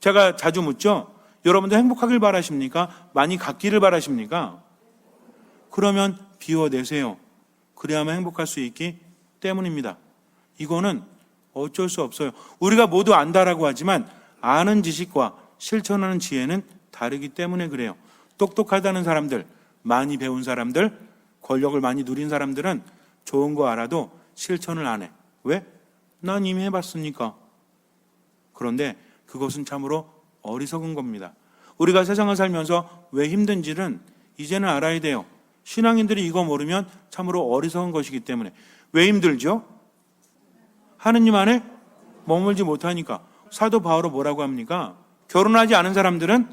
제가 자주 묻죠. 여러분들 행복하길 바라십니까? 많이 갖기를 바라십니까? 그러면 비워내세요. 그래야만 행복할 수 있기 때문입니다. 이거는 어쩔 수 없어요. 우리가 모두 안다라고 하지만 아는 지식과 실천하는 지혜는 다르기 때문에 그래요. 똑똑하다는 사람들, 많이 배운 사람들, 권력을 많이 누린 사람들은 좋은 거 알아도 실천을 안 해. 왜? 난 이미 해봤으니까. 그런데 그것은 참으로 어리석은 겁니다. 우리가 세상을 살면서 왜 힘든지는 이제는 알아야 돼요. 신앙인들이 이거 모르면 참으로 어리석은 것이기 때문에. 왜 힘들죠? 하느님 안에 머물지 못하니까. 사도 바울은 뭐라고 합니까? 결혼하지 않은 사람들은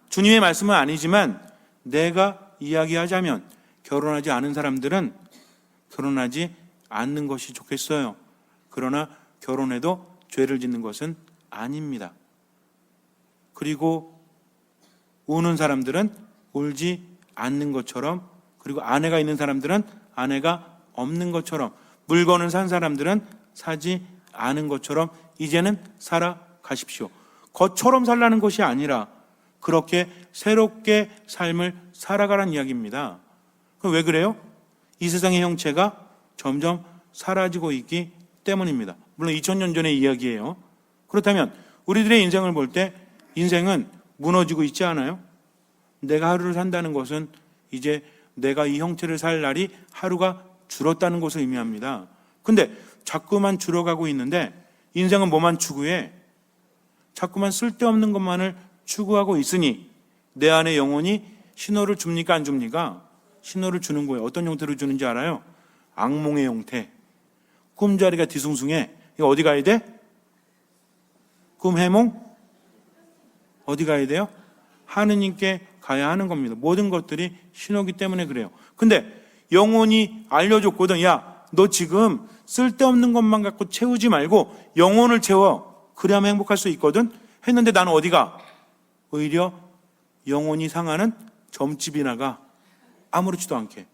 주님의 말씀은 아니지만 내가 이야기하자면 결혼하지 않은 사람들은 결혼하지 않는 것이 좋겠어요. 그러나 결혼해도 죄를 짓는 것은 아닙니다. 그리고 우는 사람들은 울지 않는 것처럼, 그리고 아내가 있는 사람들은 아내가 없는 것처럼, 물건을 산 사람들은 사지 않은 것처럼 이제는 살아가십시오. 것처럼 살라는 것이 아니라 그렇게 새롭게 삶을 살아가라는 이야기입니다. 그럼 왜 그래요? 이 세상의 형체가 점점 사라지고 있기 때문입니다. 물론 2000년 전의 이야기예요. 그렇다면 우리들의 인생을 볼 때 인생은 무너지고 있지 않아요? 내가 하루를 산다는 것은 이제 내가 이 형체를 살 날이 하루가 줄었다는 것을 의미합니다. 근데 자꾸만 줄어가고 있는데 인생은 뭐만 추구해? 자꾸만 쓸데없는 것만을 추구하고 있으니 내 안에 영혼이 신호를 줍니까 안 줍니까? 신호를 주는 거예요. 어떤 형태로 주는지 알아요? 악몽의 형태. 꿈자리가 뒤숭숭해. 이거 어디 가야 돼? 꿈 해몽? 어디 가야 돼요? 하느님께 가야 하는 겁니다. 모든 것들이 신호기 때문에 그래요. 근데 영혼이 알려줬거든. 야, 너 지금 쓸데없는 것만 갖고 채우지 말고 영혼을 채워. 그래야만 행복할 수 있거든. 했는데 나는 어디가? 오히려 영혼이 상하는 점집이나 가. 아무렇지도 않게.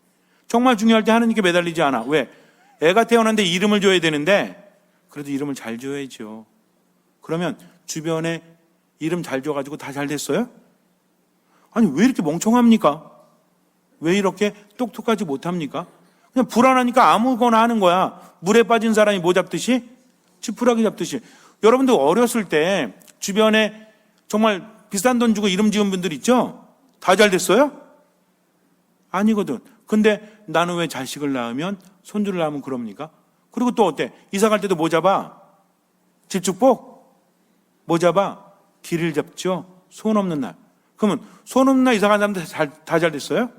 정말 중요할 때 하느님께 매달리지 않아. 왜? 애가 태어났는데 이름을 줘야 되는데 그래도 이름을 잘 줘야죠. 그러면 주변에 이름 잘 줘가지고 다 잘 됐어요? 아니 왜 이렇게 멍청합니까? 왜 이렇게 똑똑하지 못합니까? 그냥 불안하니까 아무거나 하는 거야. 물에 빠진 사람이 뭐 잡듯이? 지푸라기 잡듯이. 여러분들 어렸을 때 주변에 정말 비싼 돈 주고 이름 지은 분들 있죠? 다 잘 됐어요? 아니거든. 근데 나는 왜 자식을 낳으면, 손주를 낳으면 그럽니까? 그리고 또 어때? 이사 갈 때도 뭐 잡아? 집축복? 뭐 잡아? 길을 잡죠? 손 없는 날. 그러면 손 없는 날 이사 간 사람들 다 잘 됐어요?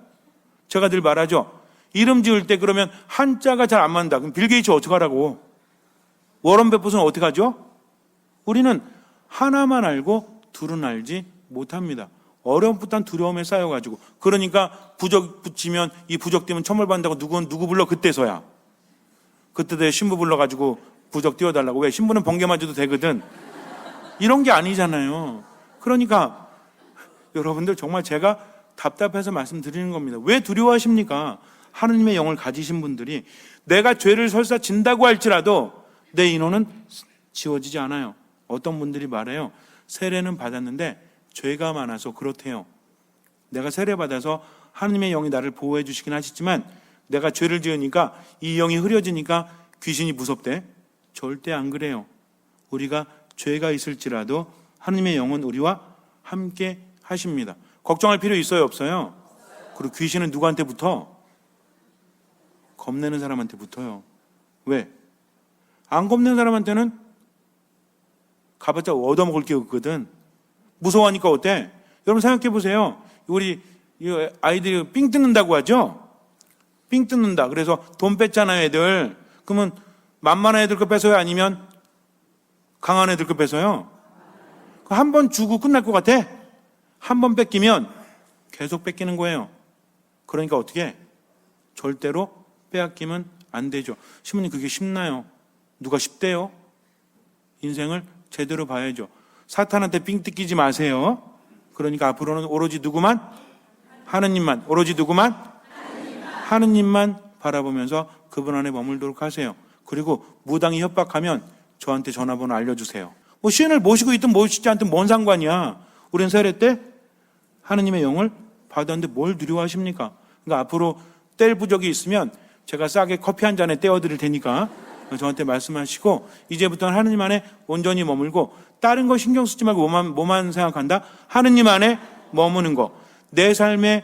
제가 늘 말하죠. 이름 지을 때 그러면 한자가 잘 안 맞는다. 그럼 빌 게이츠 어떡하라고? 워런 버핏은 어떻게 하죠? 우리는 하나만 알고 둘은 알지 못합니다. 어려움부터 두려움에 쌓여가지고. 그러니까 부적 붙이면 이 부적 띄면 천벌 받는다고 누구 불러? 그때서야. 그때도 신부 불러가지고 부적 띄워달라고. 왜? 신부는 번개 맞아도 되거든. 이런 게 아니잖아요. 그러니까 여러분들 정말 제가 답답해서 말씀드리는 겁니다. 왜 두려워하십니까? 하느님의 영을 가지신 분들이 내가 죄를 설사 진다고 할지라도 내 인원은 지워지지 않아요. 어떤 분들이 말해요. 세례는 받았는데 죄가 많아서 그렇대요. 내가 세례 받아서 하느님의 영이 나를 보호해 주시긴 하시지만 내가 죄를 지으니까 이 영이 흐려지니까 귀신이 무섭대. 절대 안 그래요. 우리가 죄가 있을지라도 하느님의 영은 우리와 함께 하십니다. 걱정할 필요 있어요, 없어요? 그리고 귀신은 누구한테 붙어? 겁내는 사람한테 붙어요. 왜? 안 겁내는 사람한테는 가봤자 얻어먹을 게 없거든. 무서워하니까 어때? 여러분 생각해 보세요. 우리 아이들이 삥 뜯는다고 하죠? 삥 뜯는다. 그래서 돈 뺐잖아요, 애들. 그러면 만만한 애들 거 뺏어요? 아니면 강한 애들 거 뺏어요? 한 번 주고 끝날 것 같아? 한 번 뺏기면 계속 뺏기는 거예요. 그러니까 어떻게? 절대로 빼앗기면 안 되죠. 신부님 그게 쉽나요? 누가 쉽대요? 인생을 제대로 봐야죠. 사탄한테 삥 뜯기지 마세요. 그러니까 앞으로는 오로지 누구만? 하느님만. 오로지 누구만? 하느님만 바라보면서 그분 안에 머물도록 하세요. 그리고 무당이 협박하면 저한테 전화번호 알려주세요. 뭐 시인을 모시고 있든 모시지 않든 뭔 상관이야. 우리는 세례 때 하느님의 영을 받았는데 뭘 두려워하십니까? 그러니까 앞으로 뗄 부적이 있으면 제가 싸게 커피 한 잔에 떼어드릴 테니까 저한테 말씀하시고, 이제부터는 하느님 안에 온전히 머물고 다른 거 신경 쓰지 말고 뭐만 생각한다? 하느님 안에 머무는 거. 내 삶에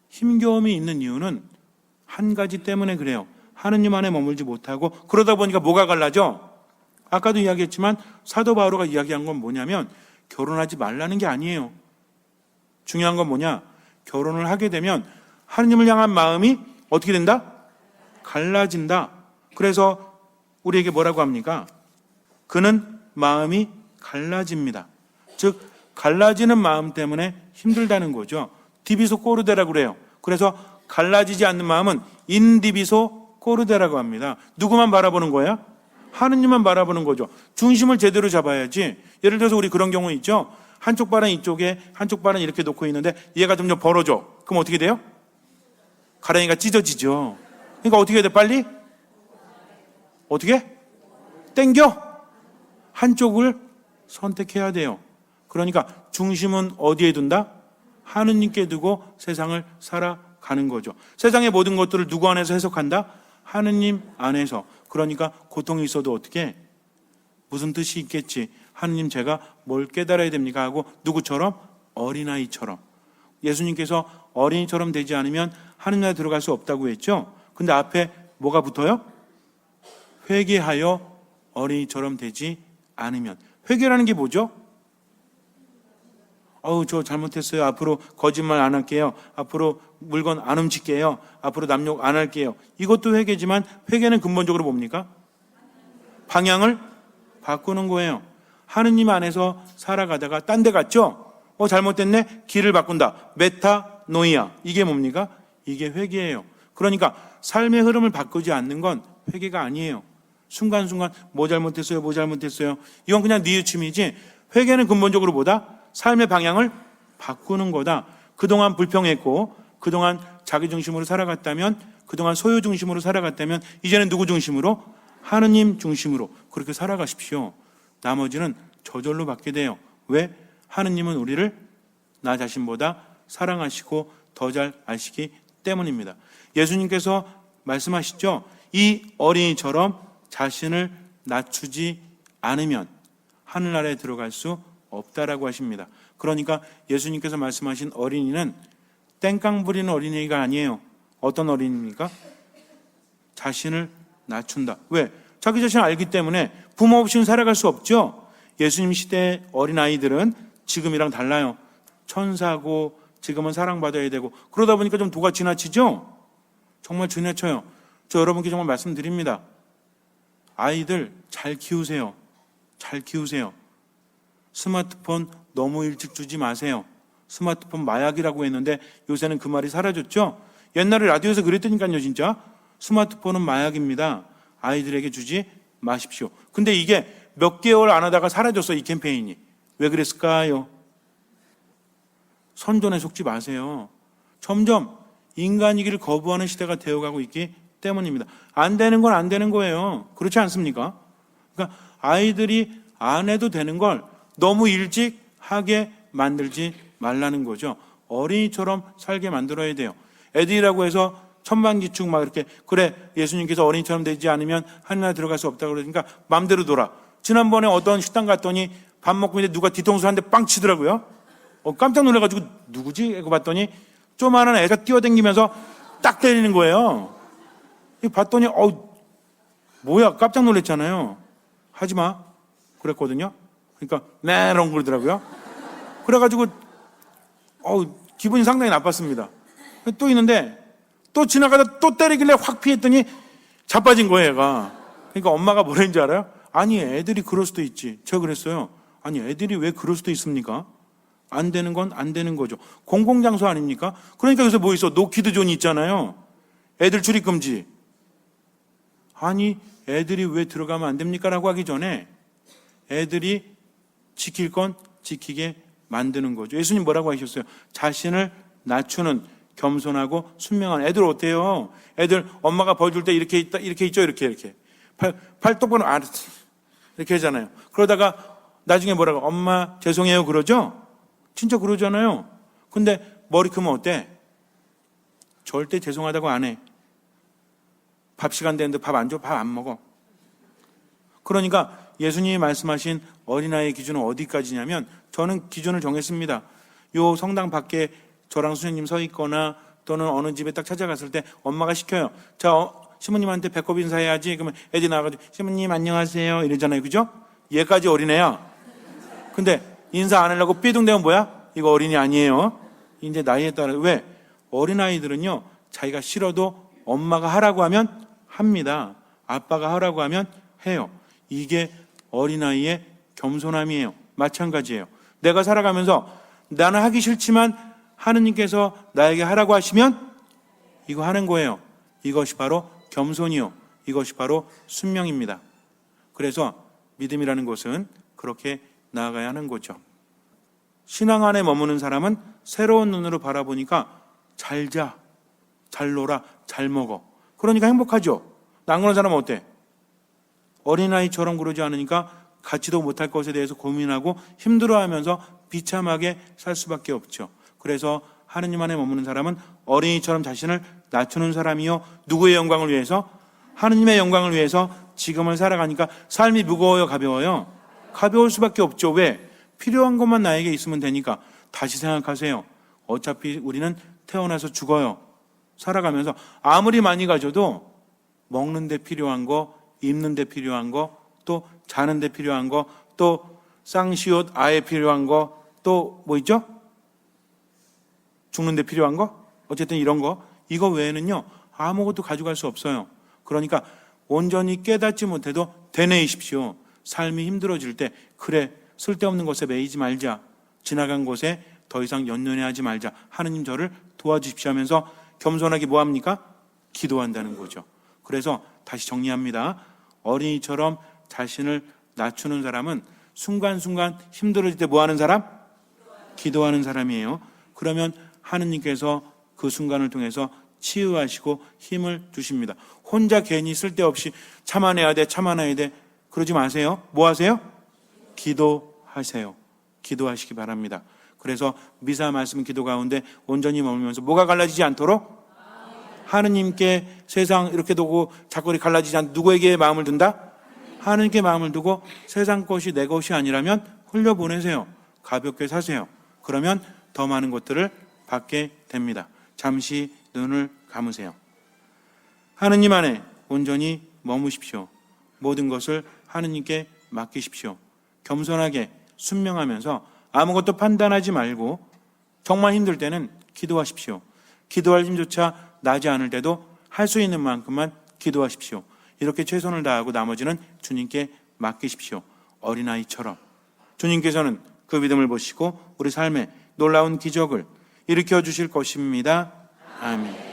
힘겨움이 있는 이유는 한 가지 때문에 그래요. 하느님 안에 머물지 못하고, 그러다 보니까 뭐가 갈라져? 아까도 이야기했지만 사도 바오로가 이야기한 건 뭐냐면 결혼하지 말라는 게 아니에요. 중요한 건 뭐냐? 결혼을 하게 되면 하느님을 향한 마음이 어떻게 된다? 갈라진다. 그래서 우리에게 뭐라고 합니까? 그는 마음이 갈라집니다. 즉 갈라지는 마음 때문에 힘들다는 거죠. 디비소 코르데라고 그래요. 그래서 갈라지지 않는 마음은 인디비소 코르데라고 합니다. 누구만 바라보는 거야? 하느님만 바라보는 거죠. 중심을 제대로 잡아야지. 예를 들어서 우리 그런 경우 있죠. 한쪽 발은 이쪽에, 한쪽 발은 이렇게 놓고 있는데 얘가 점점 벌어져. 그럼 어떻게 돼요? 가랑이가 찢어지죠. 그러니까 어떻게 해야 돼? 빨리? 어떻게? 땡겨? 한쪽을 선택해야 돼요. 그러니까 중심은 어디에 둔다? 하느님께 두고 세상을 살아가는 거죠. 세상의 모든 것들을 누구 안에서 해석한다? 하느님 안에서. 그러니까 고통이 있어도 어떻게? 무슨 뜻이 있겠지? 하느님 제가 뭘 깨달아야 됩니까? 하고 누구처럼? 어린아이처럼. 예수님께서 어린이처럼 되지 않으면 하느님 나라에 들어갈 수 없다고 했죠. 근데 앞에 뭐가 붙어요? 회개하여 어린이처럼 되지 않으면. 회개라는 게 뭐죠? 저 잘못했어요. 앞으로 거짓말 안 할게요. 앞으로 물건 안 훔칠게요. 앞으로 남욕 안 할게요. 이것도 회개지만 회개는 근본적으로 뭡니까? 방향을 바꾸는 거예요. 하느님 안에서 살아가다가 딴 데 갔죠? 잘못됐네? 길을 바꾼다. 메타노이아. 이게 뭡니까? 이게 회개예요. 그러니까 삶의 흐름을 바꾸지 않는 건 회개가 아니에요. 순간순간 뭐 잘못했어요? 이건 그냥 뉘우침이지, 회개는 근본적으로 뭐다? 삶의 방향을 바꾸는 거다. 그동안 불평했고, 그동안 자기 중심으로 살아갔다면, 그동안 소유 중심으로 살아갔다면, 이제는 누구 중심으로? 하느님 중심으로 그렇게 살아가십시오. 나머지는 저절로 받게 돼요. 왜? 하느님은 우리를 나 자신보다 사랑하시고 더 잘 아시기 때문입니다. 예수님께서 말씀하시죠. 이 어린이처럼 자신을 낮추지 않으면 하늘나라에 들어갈 수 없다라고 하십니다. 그러니까 예수님께서 말씀하신 어린이는 땡깡 부리는 어린이가 아니에요. 어떤 어린이입니까? 자신을 낮춘다. 왜? 자기 자신을 알기 때문에. 부모 없이는 살아갈 수 없죠. 예수님 시대의 어린아이들은 지금이랑 달라요. 천사고 지금은 사랑받아야 되고, 그러다 보니까 좀 도가 지나치죠. 정말 지나쳐요. 저 여러분께 정말 말씀드립니다. 아이들 잘 키우세요. 잘 키우세요. 스마트폰 너무 일찍 주지 마세요. 스마트폰 마약이라고 했는데 요새는 그 말이 사라졌죠. 옛날에 라디오에서 그랬더니까요. 진짜 스마트폰은 마약입니다. 아이들에게 주지 마십시오. 근데 이게 몇 개월 안 하다가 사라졌어. 이 캠페인이. 왜 그랬을까요? 선전에 속지 마세요. 점점 인간이기를 거부하는 시대가 되어가고 있기 때문입니다. 안 되는 건 안 되는 거예요. 그렇지 않습니까? 그러니까 아이들이 안 해도 되는 걸 너무 일찍 하게 만들지 말라는 거죠. 어린이처럼 살게 만들어야 돼요. 애들이라고 해서 천방지축 막 이렇게, 그래 예수님께서 어린이처럼 되지 않으면 하늘나라에 들어갈 수 없다고 그러니까 마음대로 돌아. 지난번에 어떤 식당 갔더니 밥 먹고 있는데 누가 뒤통수 한 대 빵 치더라고요. 깜짝 놀라가지고 누구지? 하고 봤더니 조그마한 애가 뛰어다니면서 딱 때리는 거예요. 봤더니 뭐야, 깜짝 놀랐잖아요. 하지마 그랬거든요. 그러니까 이런 그러더라고요. 그래가지고 기분이 상당히 나빴습니다. 또 있는데 또 지나가다 또 때리길래 확 피했더니 자빠진 거예요, 얘가. 그러니까 엄마가 뭐랬는지 알아요? 아니 애들이 그럴 수도 있지. 제가 그랬어요. 아니 애들이 왜 그럴 수도 있습니까? 안 되는 건 안 되는 거죠. 공공장소 아닙니까? 그러니까 요새 뭐 있어? 노키드 존이 있잖아요. 애들 출입 금지. 아니 애들이 왜 들어가면 안 됩니까? 라고 하기 전에 애들이 지킬 건 지키게 만드는 거죠. 예수님 뭐라고 하셨어요? 자신을 낮추는 겸손하고 순명한 애들 어때요? 애들 엄마가 벌 줄 때 이렇게 있다, 이렇게 있죠, 이렇게 팔 똑바로 이렇게 하잖아요. 그러다가 나중에 뭐라고 엄마 죄송해요 그러죠? 진짜 그러잖아요. 근데 머리 크면 어때? 절대 죄송하다고 안 해. 밥 시간 되는데 밥 안 줘? 밥 안 먹어. 그러니까 예수님이 말씀하신 어린아이의 기준은 어디까지냐면 저는 기준을 정했습니다. 요 성당 밖에 저랑 수녀님 서 있거나 또는 어느 집에 딱 찾아갔을 때 엄마가 시켜요. 자, 시모님한테 배꼽 인사해야지. 그러면 애들이 나와가지고 시모님 안녕하세요 이러잖아요. 그죠? 얘까지 어린애야. 근데 인사 안 하려고 삐둥대면 뭐야? 이거 어린이 아니에요. 이제 나이에 따라. 왜? 어린아이들은요 자기가 싫어도 엄마가 하라고 하면 합니다. 아빠가 하라고 하면 해요. 이게 어린아이의 겸손함이에요. 마찬가지예요. 내가 살아가면서 나는 하기 싫지만 하느님께서 나에게 하라고 하시면 이거 하는 거예요. 이것이 바로 겸손이요. 이것이 바로 순명입니다. 그래서 믿음이라는 것은 그렇게 나아가야 하는 거죠. 신앙 안에 머무는 사람은 새로운 눈으로 바라보니까 잘 자, 잘 놀아, 잘 먹어. 그러니까 행복하죠. 안 그런 사람은 어때? 어린아이처럼 그러지 않으니까 갖지도 못할 것에 대해서 고민하고 힘들어하면서 비참하게 살 수밖에 없죠. 그래서 하느님 안에 머무는 사람은 어린이처럼 자신을 낮추는 사람이요. 누구의 영광을 위해서? 하느님의 영광을 위해서 지금을 살아가니까 삶이 무거워요, 가벼워요? 가벼울 수밖에 없죠. 왜? 필요한 것만 나에게 있으면 되니까. 다시 생각하세요. 어차피 우리는 태어나서 죽어요. 살아가면서 아무리 많이 가져도 먹는 데 필요한 거, 입는 데 필요한 거, 또 자는 데 필요한 거, 또 쌍시옷 아예 필요한 거, 또 뭐 있죠? 죽는 데 필요한 거? 어쨌든 이런 거. 이거 외에는요 아무것도 가져갈 수 없어요. 그러니까 온전히 깨닫지 못해도 되뇌이십시오. 삶이 힘들어질 때 그래 쓸데없는 것에 매이지 말자. 지나간 곳에 더 이상 연연해하지 말자. 하느님 저를 도와주십시오 하면서 겸손하게 뭐합니까? 기도한다는 거죠. 그래서 다시 정리합니다. 어린이처럼 자신을 낮추는 사람은 순간순간 힘들어질 때 뭐하는 사람? 기도하는 사람이에요. 그러면 하느님께서 그 순간을 통해서 치유하시고 힘을 주십니다. 혼자 괜히 쓸데없이 참아내야 돼, 참아내야 돼. 그러지 마세요. 뭐 하세요? 기도하세요. 기도하시기 바랍니다. 그래서 미사 말씀 기도 가운데 온전히 머물면서 뭐가 갈라지지 않도록 하느님께 세상 이렇게 두고 자꾸 갈라지지 않도록 누구에게 마음을 둔다? 하느님께 마음을 두고 세상 것이 내 것이 아니라면 흘려보내세요. 가볍게 사세요. 그러면 더 많은 것들을 받게 됩니다. 잠시 눈을 감으세요. 하느님 안에 온전히 머무십시오. 모든 것을 하느님께 맡기십시오. 겸손하게 순명하면서 아무것도 판단하지 말고 정말 힘들 때는 기도하십시오. 기도할 힘조차 나지 않을 때도 할 수 있는 만큼만 기도하십시오. 이렇게 최선을 다하고 나머지는 주님께 맡기십시오. 어린아이처럼. 주님께서는 그 믿음을 보시고 우리 삶에 놀라운 기적을 일으켜 주실 것입니다. 아멘.